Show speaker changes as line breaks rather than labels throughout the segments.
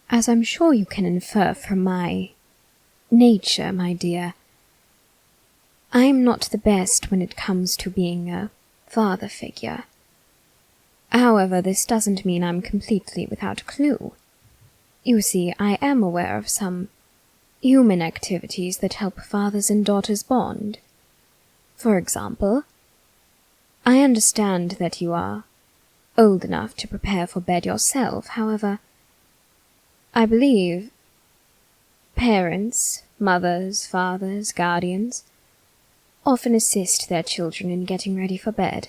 As I'm sure you can infer from my nature, my dear, I am not the best when it comes to being a father figure. However, this doesn't mean I'm completely without a clue. You see, I am aware of some human activities that help fathers and daughters bond. For example, I understand that you are old enough to prepare for bed yourself. However, I believe parents, mothers, fathers, guardians often assist their children in getting ready for bed.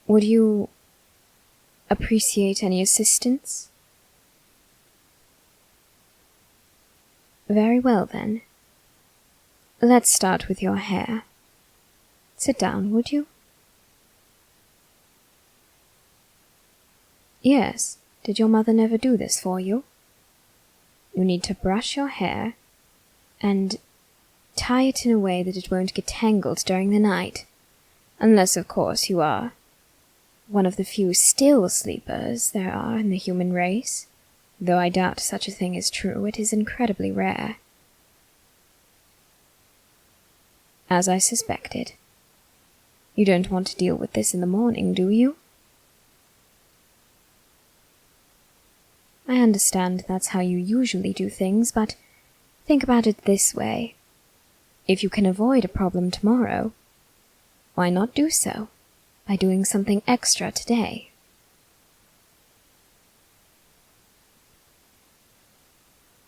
Would you appreciate any assistance? Very well, then. Let's start with your hair. Sit down, would you? Yes, did your mother never do this for you? You need to brush your hair and tie it in a way that it won't get tangled during the night, unless, of course, you are one of the few still sleepers there are in the human race. Though I doubt such a thing is true, it is incredibly rare. As I suspected. You don't want to deal with this in the morning, do you? I understand that's how you usually do things, but think about it this way. If you can avoid a problem tomorrow, why not do so by doing something extra today?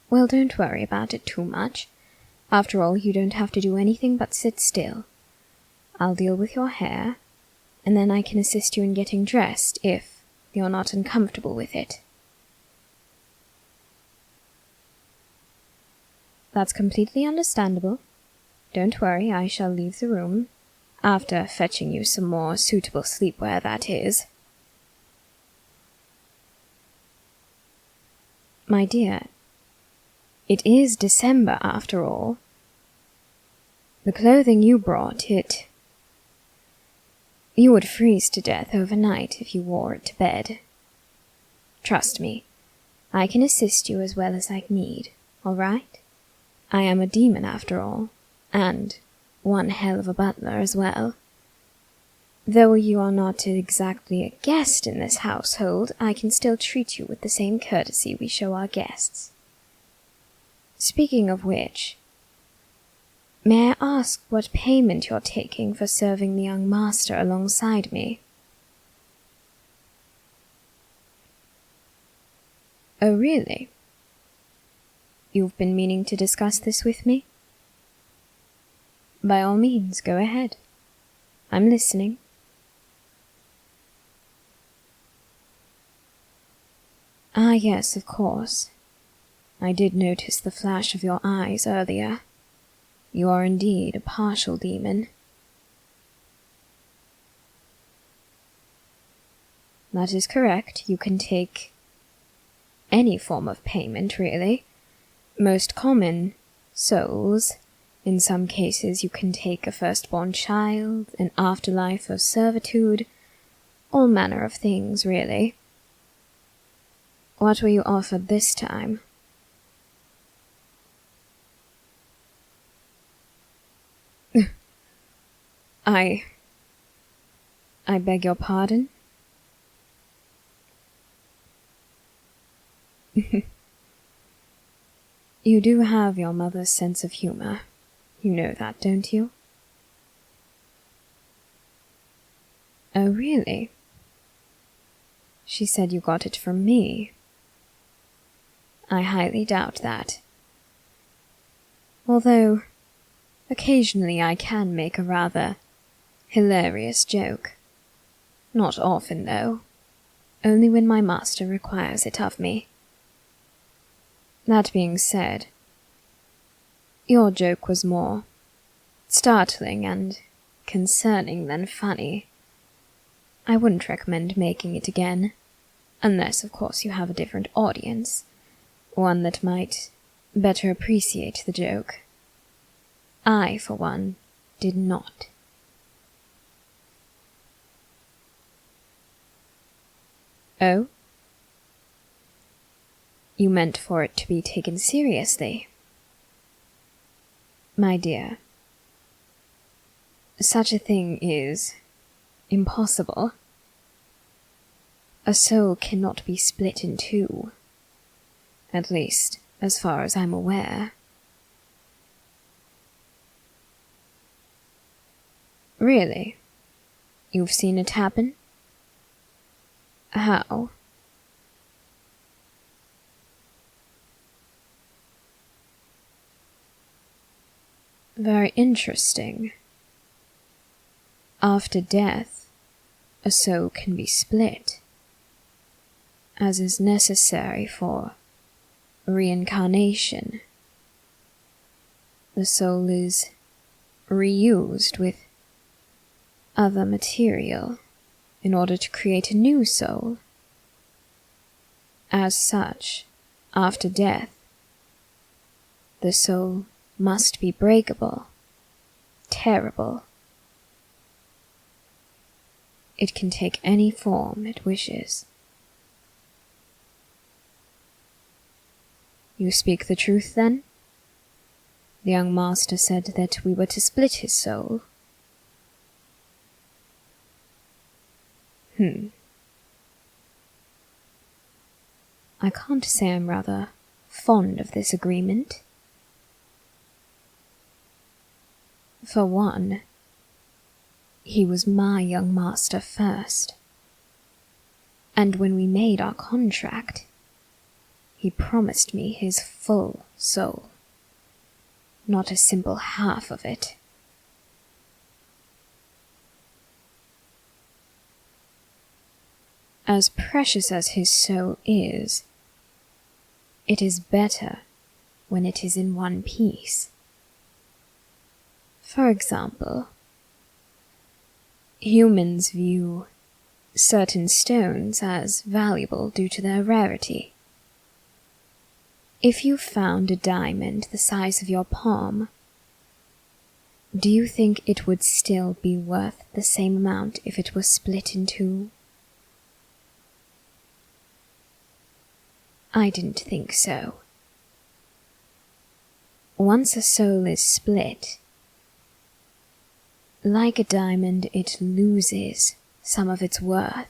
Well, don't worry about it too much. After all, you don't have to do anything but sit still. I'll deal with your hair, and then I can assist you in getting dressed if you're not uncomfortable with it. That's completely understandable. Don't worry, I shall leave the room, after fetching you some more suitable sleepwear, that is. My dear, it is December after all. The clothing you brought, you would freeze to death overnight if you wore it to bed. Trust me, I can assist you as well as I need, all right? I am a demon after all, and one hell of a butler as well. Though you are not exactly a guest in this household, I can still treat you with the same courtesy we show our guests. Speaking of which, may I ask what payment you're taking for serving the young master alongside me? Oh, really? You've been meaning to discuss this with me? By all means, go ahead. I'm listening. Ah, yes, of course. I did notice the flash of your eyes earlier. You are indeed a partial demon. That is correct. You can take any form of payment, really. Most common, souls. In some cases you can take a firstborn child, an afterlife of servitude, all manner of things, really. What were you offered this time? I beg your pardon? You do have your mother's sense of humor. You know that, don't you? Oh, really? She said you got it from me. I highly doubt that. Although, occasionally I can make a rather hilarious joke. Not often, though. Only when my master requires it of me. That being said, your joke was more startling and concerning than funny. I wouldn't recommend making it again, unless, of course, you have a different audience, one that might better appreciate the joke. I, for one, did not. Oh? You meant for it to be taken seriously. My dear, such a thing is impossible. A soul cannot be split in two, at least as far as I'm aware. Really? You've seen it happen? How? Very interesting. After death, a soul can be split, as is necessary for reincarnation. The soul is reused with other material in order to create a new soul. As such, after death, the soul must be breakable, terrible. It can take any form it wishes. You speak the truth, then? The young master said that we were to split his soul. I can't say I'm rather fond of this agreement. For one, he was my young master first, and when we made our contract, he promised me his full soul, not a simple half of it. As precious as his soul is, it is better when it is in one piece. For example, humans view certain stones as valuable due to their rarity. If you found a diamond the size of your palm, do you think it would still be worth the same amount if it was split in two? I didn't think so. Once a soul is split, like a diamond, it loses some of its worth.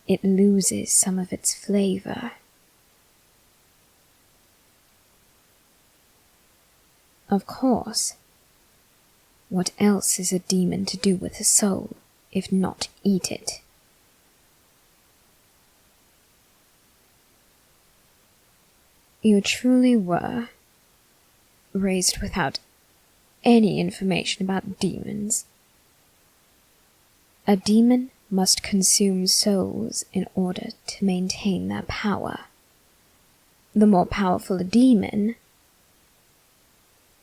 It loses some of its flavor. Of course, what else is a demon to do with a soul, if not eat it? You truly were raised without any information about demons. A demon must consume souls in order to maintain their power. The more powerful a demon,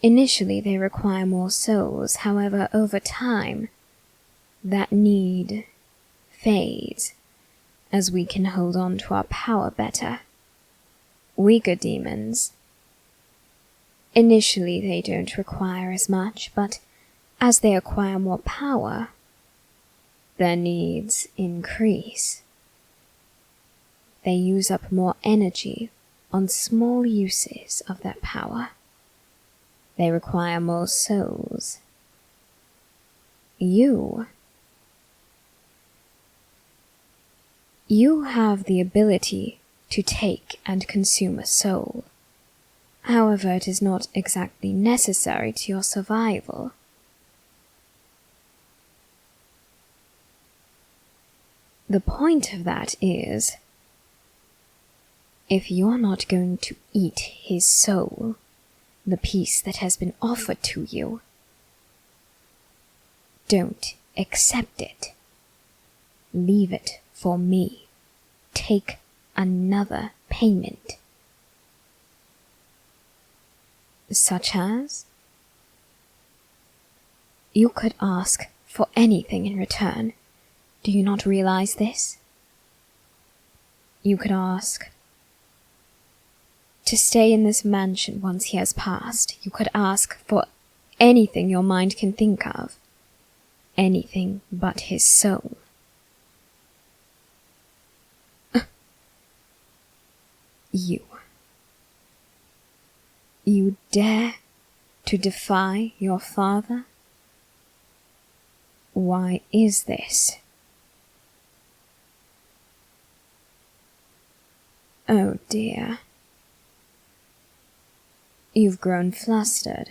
initially they require more souls. However, over time, that need fades as we can hold on to our power better. Weaker demons, initially they don't require as much, but as they acquire more power, their needs increase. They use up more energy on small uses of their power. They require more souls. You have the ability to take and consume a soul. However, it is not exactly necessary to your survival. The point of that is, if you're not going to eat his soul, the piece that has been offered to you, don't accept it. Leave it for me. Take another payment. Such as? You could ask for anything in return. Do you not realize this? You could ask to stay in this mansion once he has passed. You could ask for anything your mind can think of. Anything but his soul. You dare to defy your father? Why is this? Oh dear. You've grown flustered.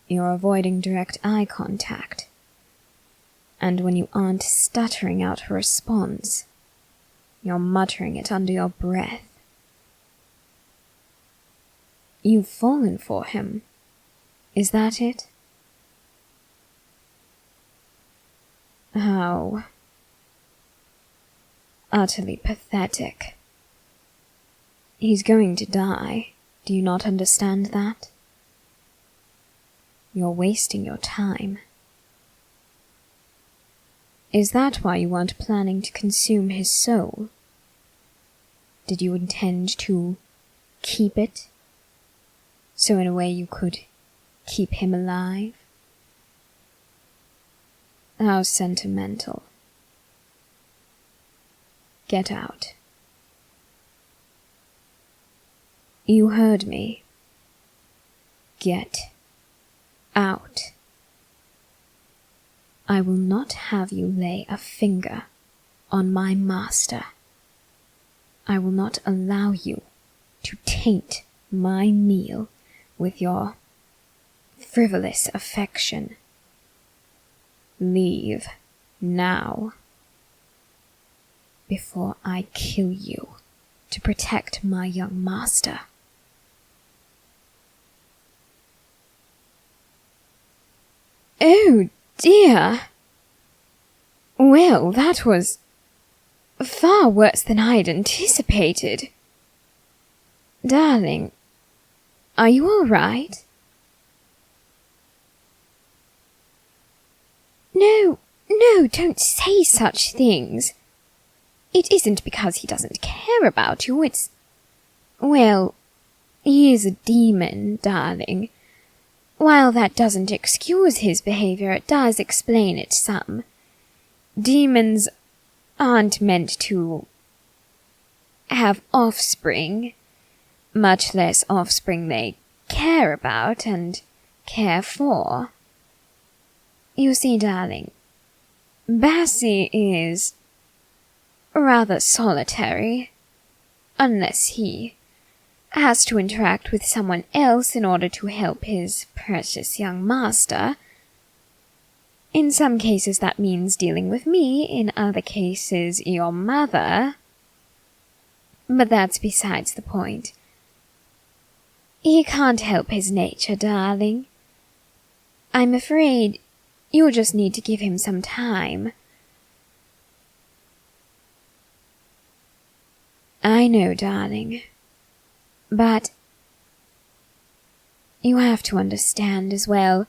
You're avoiding direct eye contact. And when you aren't stuttering out a response, you're muttering it under your breath. You've fallen for him. Is that it? How utterly pathetic. He's going to die. Do you not understand that? You're wasting your time. Is that why you weren't planning to consume his soul? Did you intend to keep it? So in a way you could keep him alive? How sentimental. Get out. You heard me. Get out. I will not have you lay a finger on my master. I will not allow you to taint my meal with your frivolous affection. Leave now, before I kill you to protect my young master. Oh dear. Well, that was far worse than I'd anticipated. Darling, are you all right? No, don't say such things. It isn't because he doesn't care about you, it's... Well, he is a demon, darling. While that doesn't excuse his behavior, it does explain it some. Demons aren't meant to have offspring, much less offspring they care about and care for. You see, darling, Bassie is rather solitary, unless he has to interact with someone else in order to help his precious young master. In some cases that means dealing with me, in other cases your mother. But that's besides the point. He can't help his nature, darling. I'm afraid you'll just need to give him some time. I know, darling. But you have to understand as well,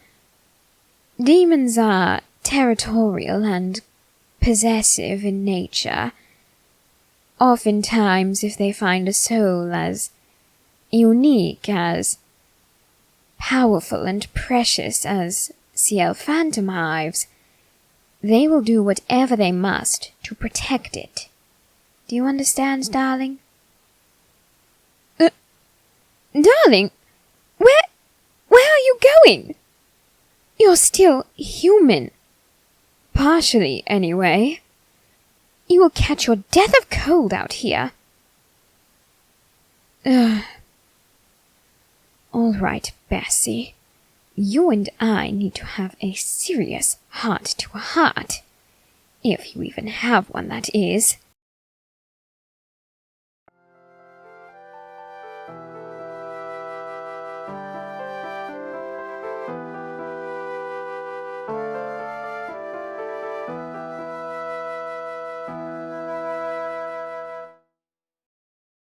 demons are territorial and possessive in nature. Oftentimes, if they find a soul as unique, as powerful and precious as CL Phantom Hives, they will do whatever they must to protect it. Do you understand, darling? Darling, where are you going? You're still human. Partially, anyway. You will catch your death of cold out here. All right, Bassie. You and I need to have a serious heart-to-heart. If you even have one, that is.